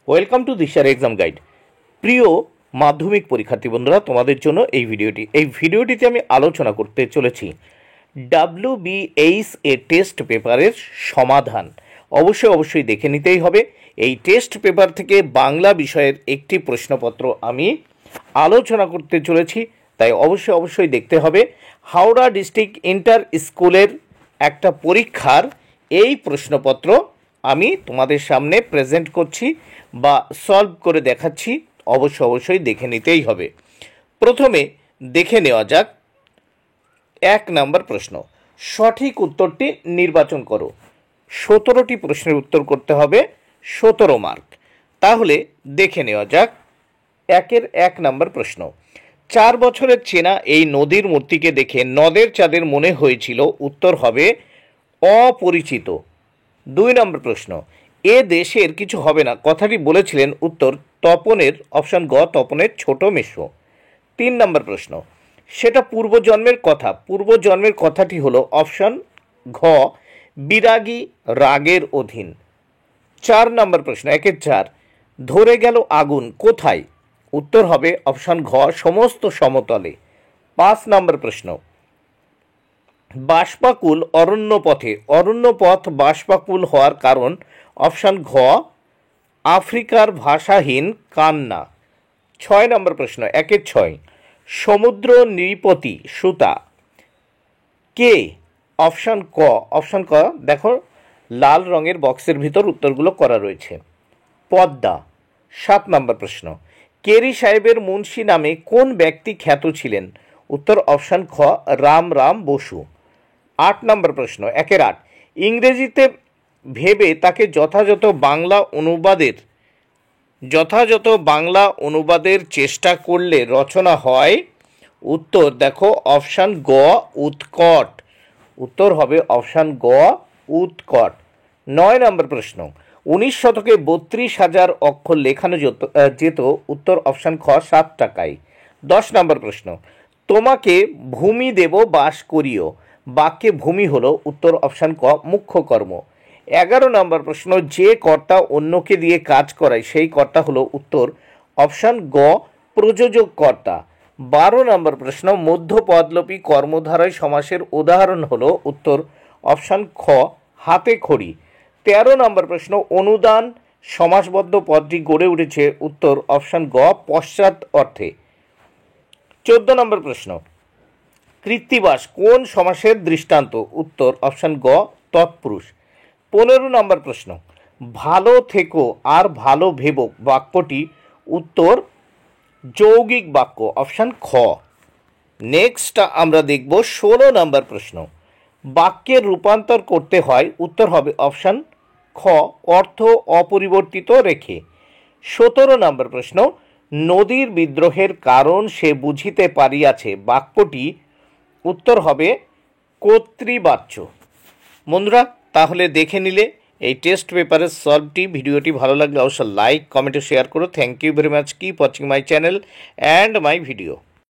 Welcome to দিশার exam guide. প্রিয় মাধ্যমিক পরীক্ষার্থী বন্ধুরা, তোমাদের জন্য এই ভিডিওটিতে আমি আলোচনা করতে চলেছি WBH টেস্ট পেপারের সমাধান। অবশ্যই দেখে নিতেই হবে। এই টেস্ট পেপার থেকে বাংলা বিষয়ের একটি প্রশ্নপত্র আমি আলোচনা করতে চলেছি, তাই অবশ্যই দেখতে হবে। হাওড়া ডিস্ট্রিক্ট ইন্টার স্কুলের একটা পরীক্ষার এই প্রশ্নপত্র আমি তোমাদের সামনে প্রেজেন্ট করছি বা সলভ করে দেখাচ্ছি। অবশ্যই দেখে নিতেই হবে। প্রথমে দেখে নেওয়া যাক 1 নম্বর প্রশ্ন। সঠিক উত্তরটি নির্বাচন করো। 17টি প্রশ্নের উত্তর করতে হবে, 17 মার্ক। তাহলে দেখে নেওয়া যাক 1 নম্বর প্রশ্ন। 4 বছরের চেনা এই নদীর মূর্তিকে দেখে নদের চাঁদের মনে হয়েছিল। উত্তর হবে অপরিচিত। 2 নম্বর প্রশ্ন। এ দেশের কিছু হবে না কথাটি বলেছিলেন। উত্তর তপনের, অপশন গ তপনের ছোট মেসো। 3 নম্বর প্রশ্ন। সেটা পূর্বজন্মের কথা। পূর্বজন্মের কথাটি হলো অপশন ঘ বিরাগী রাগের অধীন। 4 নম্বর প্রশ্ন, 1-4। ধরে গেল আগুন কোথায়? উত্তর হবে অপশন ঘ সমস্ত সমতলে। 5 নম্বর প্রশ্ন। বাষ্পাকুল অরণ্যপথে, অরণ্যপথ বাষ্পাকুল হওয়ার কারণ? অপশন ঘ আফ্রিকার ভাষাহীন কান্না। 6 নম্বর প্রশ্ন, 1-6। সমুদ্র নৃপতি সুতা কে? অপশন ক, অপশন ক দেখো লাল রঙের বক্সের ভিতর উত্তরগুলো করা রয়েছে। পদ্মা। 7 নম্বর প্রশ্ন। কেরি সাহেবের মুন্সি নামে কোন ব্যক্তি খ্যাত ছিলেন? উত্তর অপশন খ রাম বসু। 8 নম্বর প্রশ্ন, 1-8। ইংরেজিতে ভেবে তাকে যথাযথ বাংলা অনুবাদের চেষ্টা করলে রচনা হয়। উত্তর দেখো অপশান গ উৎকট। উত্তর হবে অপশান গ উৎকট। 9 নম্বর প্রশ্ন। 19 শতকে 32,000 অক্ষর লেখানো যেত। উত্তর অপশান খ 7 টাকায়। 10 নম্বর প্রশ্ন। তোমাকে ভূমি দেব বাস করিও বাক্যে ভূমি হলো। উত্তর অপশান ক মুখ্য কর্ম। 11 নম্বর প্রশ্ন। যে কর্তা অন্যকে দিয়ে কাজ করায় সেই কর্তা হলো। উত্তর অপশান গ প্রযোজক কর্তা। 12 নম্বর প্রশ্ন। মধ্যপদলোপী কর্মধারয় সমাসের উদাহরণ হলো। উত্তর অপশান খ হাতে খড়ি। 13 নম্বর প্রশ্ন। অনুদান সমাসবদ্ধ পদটি গড়ে উঠেছে। উত্তর অপশান গ পশ্চাৎ অর্থে। 14 নম্বর প্রশ্ন। কৃত্তিবাস কোন সমাসের দৃষ্টান্ত? উত্তর অপশান গ তৎপুরুষ। 15 নম্বর প্রশ্ন। ভালো থেকো আর ভালো ভেবো বাক্যটি? উত্তর যৌগিক বাক্য, অপশান খ। নেক্সট আমরা দেখব 16 নম্বর প্রশ্ন। বাক্যের রূপান্তর করতে হয়। উত্তর হবে অপশান খ অর্থ অপরিবর্তিত রেখে। 17 নম্বর প্রশ্ন। নদীর বিদ্রোহের কারণ সে বুঝিতে পারিয়াছে বাক্যটি? উত্তর হবে কর্তৃবাচ্য। বন্ধুরা, তাহলে দেখে নিলে এই টেস্ট পেপারের সলভটি। ভিডিওটি ভালো লাগলে অবশ্যই লাইক কমেন্ট শেয়ার করো। Thank you very much. Keep watching my channel and my video.